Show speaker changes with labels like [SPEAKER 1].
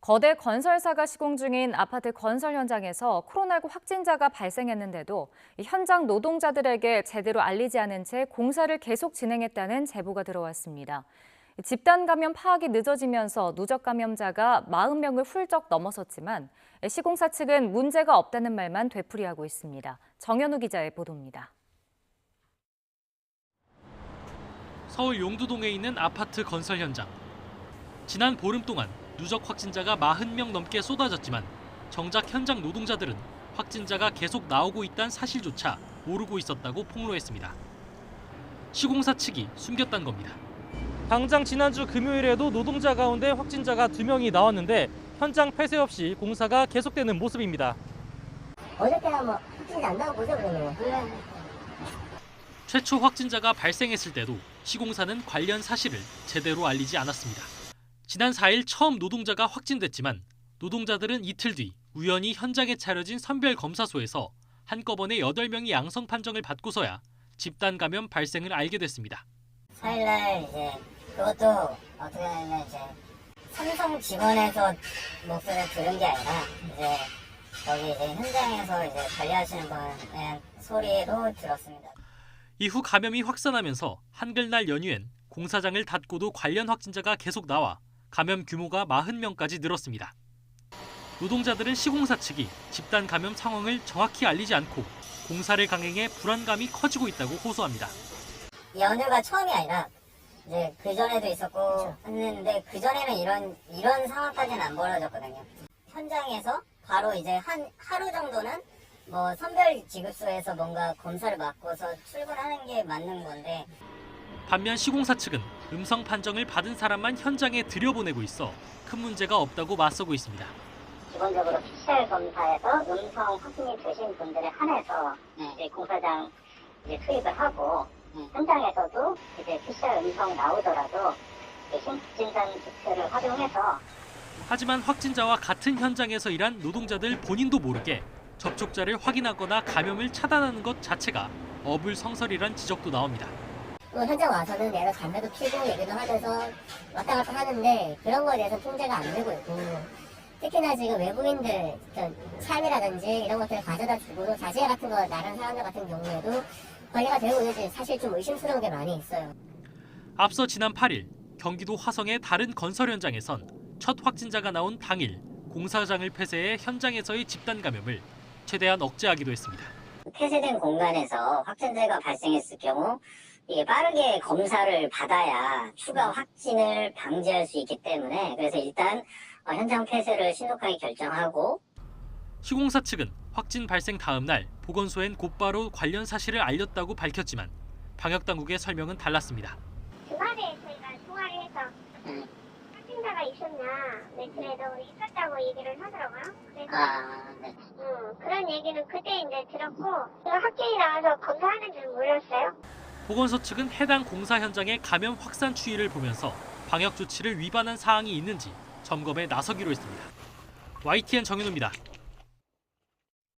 [SPEAKER 1] 거대 건설사가 시공 중인 아파트 건설 현장에서 코로나19 확진자가 발생했는데도 현장 노동자들에게 제대로 알리지 않은 채 공사를 계속 진행했다는 제보가 들어왔습니다. 집단 감염 파악이 늦어지면서 누적 감염자가 40명을 훌쩍 넘어섰지만 시공사 측은 문제가 없다는 말만 되풀이하고 있습니다. 정현우 기자의 보도입니다.
[SPEAKER 2] 서울 용두동에 있는 아파트 건설 현장. 지난 보름 동안 누적 확진자가 40명 넘게 쏟아졌지만 정작 현장 노동자들은 확진자가 계속 나오고 있다는 사실조차 모르고 있었다고 폭로했습니다. 시공사 측이 숨겼다는 겁니다. 당장 지난주 금요일에도 노동자 가운데 확진자가 2명이 나왔는데 현장 폐쇄 없이 공사가 계속되는 모습입니다.
[SPEAKER 3] 어저께야 확진자 안 나오고 보죠 그러면.
[SPEAKER 2] 최초 확진자가 발생했을 때도 시공사는 관련 사실을 제대로 알리지 않았습니다. 지난 4일 처음 노동자가 확진됐지만 노동자들은 이틀 뒤 우연히 현장에 차려진 선별검사소에서 한꺼번에 8명이 양성 판정을 받고서야 집단 감염 발생을 알게 됐습니다.
[SPEAKER 3] 4일날 이제 그것도 어떻게 하냐면 이제 삼성 직원에서 목소리를 들은 게 아니라 이제 거기 이제 현장에서 이제 관리하시는 분의 소리로 들었습니다.
[SPEAKER 2] 이후 감염이 확산하면서 한글날 연휴엔 공사장을 닫고도 관련 확진자가 계속 나와 감염 규모가 40명까지 늘었습니다. 노동자들은 시공사 측이 집단 감염 상황을 정확히 알리지 않고 공사를 강행해 불안감이 커지고 있다고 호소합니다.
[SPEAKER 3] 연휴가 처음이 아니라 이제 그 전에도 있었고 했는데 그 전에는 이런 상황까지는 안 벌어졌거든요. 현장에서 바로 이제 하루 정도는 선별 지급소에서 뭔가 검사를 맡고서 출근하는 게 맞는 건데.
[SPEAKER 2] 반면 시공사 측은 음성 판정을 받은 사람만 현장에 들여보내고 있어 큰 문제가 없다고 맞서고 있습니다.
[SPEAKER 3] 기본적으로 PCR 검사에서 음성 확진이 되신 분들에 한해서 이제 공사장 이제 투입을 하고 현장에서도 이제 PCR 음성 나오더라도 신진단 키트를 활용해서.
[SPEAKER 2] 하지만 확진자와 같은 현장에서 일한 노동자들 본인도 모르게 접촉자를 확인하거나 감염을 차단하는 것 자체가 어불성설이란 지적도 나옵니다.
[SPEAKER 3] 현장 와서는 내가 담배도 피우고 얘기도 하면서 왔다 갔다 하는데 그런 거에 대해서 통제가 안 되고 있고, 특히나 지금 외국인들 샵이라든지 이런 것들을 가져다 주고도 자재 같은 거 나른 사람들 같은 경우에도 관리가 되고 있는지 사실 좀 의심스러운 게 많이 있어요.
[SPEAKER 2] 앞서 지난 8일 경기도 화성의 다른 건설 현장에선 첫 확진자가 나온 당일 공사장을 폐쇄해 현장에서의 집단 감염을 최대한 억제하기도 했습니다.
[SPEAKER 3] 폐쇄된 공간에서 확진자가 발생했을 경우 이게 빠르게 검사를 받아야 추가 확진을 방지할 수 있기 때문에, 그래서 일단 현장 폐쇄를 신속하게 결정하고.
[SPEAKER 2] 시공사 측은 확진 발생 다음 날 보건소엔 곧바로 관련 사실을 알렸다고 밝혔지만 방역당국의 설명은 달랐습니다.
[SPEAKER 4] 주말에 저희가 통화를 해서 확진자가 있었냐, 며칠에도 우리 있었다고 얘기를 하더라고요. 그래서
[SPEAKER 3] 네.
[SPEAKER 4] 그런 얘기는 그때 이제 들었고, 제가 확진이 나와서 검사하는 줄 몰랐어요.
[SPEAKER 2] 보건소 측은 해당 공사 현장의 감염 확산 추이를 보면서 방역 조치를 위반한 사항이 있는지 점검에 나서기로 했습니다. YTN 정현우입니다.